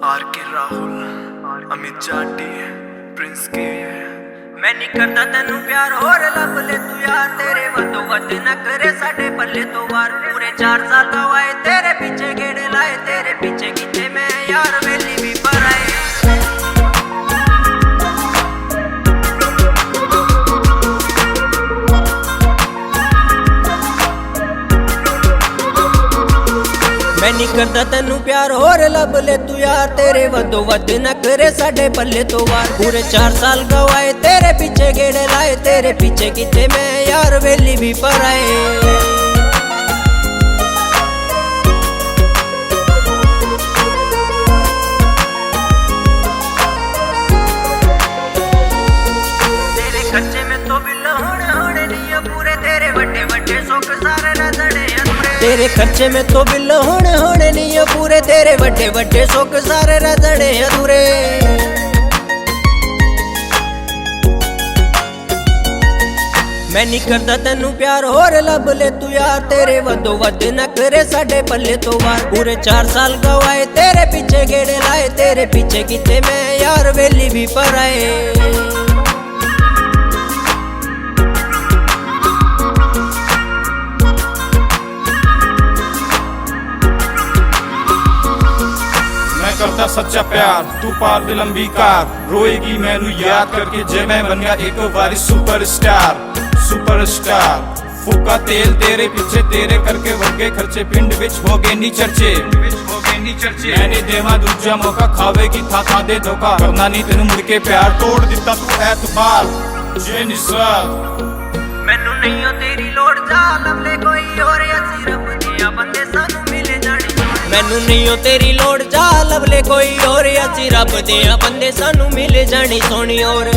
are के राहुल अमित जाटी Prince के मैं नहीं करता तेनू प्यार होर लब ले तू यार तेरे वदो वद न करे साडे पल्ले तो वार पूरे 4 साल गवाए तेरे पीछे गेड़े लाए तेरे पीछे किथे मैं यार वेली भी पर आए मैं नहीं करता तेनू प्यार होर लब ले तू यार तेरे वदो वद न करे साडे पल्ले तो वार पूरे 4 साल गवाए तेरे पीछे गेड़े लाए तेरे पीछे किथे मैं यार वेली भी पर आए तेरे खर्चे में तो बिल होने नहीं पूरे तेरे बड़े बड़े सुख सारे रजड़े अधूरे मैं नहीं करता तेनू प्यार होर लब ले तू यार तेरे वदो वद न करे साडे पल्ले तो वार पूरे 4 साल गवाए तेरे पीछे गेड़े लाए तेरे पीछे किथे मैं यार वेली भी पर आए करता सच्चा प्यार तू पार दिल अंबीकार रोएगी मैनू याद करके जे मैं बन गया एक बारी सुपरस्टार सुपरस्टार फूका तेल तेरे पीछे तेरे करके वर्गे खर्चे पिंड विच हो गए नी चर्चे मैंने देवा दूजा मौका खावेगी था दे धोखा करना नहीं तेनू मुड़ के प्यार तोड़ दिता तू ऐतबार जे निसाद मैनू नहीं हो तेरी लोड़ जा लवले कोई और असी रब दिया बंदे सानू मिले जानी मैनू नहीं हो तेरी लोड़ जा लवले कोई और असी रब दिया बंदे सानू मिले जानी सोनी और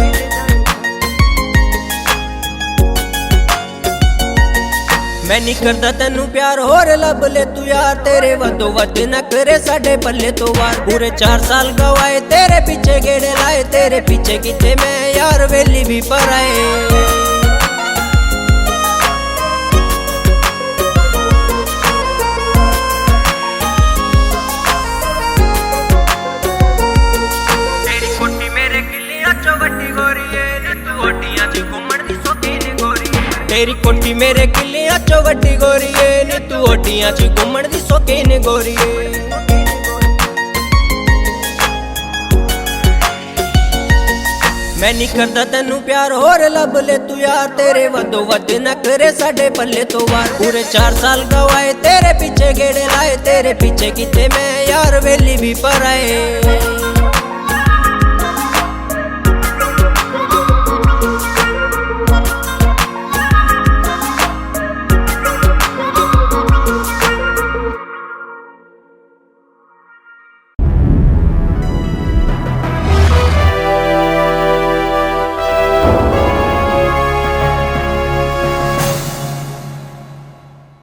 मैं नहीं करता तेनू प्यार होर लब ले तू यार तेरे वदो वद न करे साडे पल्ले तो वार पूरे 4 साल गवाए तेरे पीछे गेड़े लाए तेरे पीछे किथे मैं यार वेली भी पर आए तेरी कोठी मेरे किलियां चो वड्डी गोरीए नी तू ओटियां च घुमण दी शौकीन गोरीए मैं नहीं करता तेनू प्यार होर लब ले तू यार तेरे वदो वद न करे साडे पल्ले तो वार पूरे 4 साल गवाए तेरे पीछे गेड़े लाए तेरे पीछे किथे मैं यार वेली भी पर आए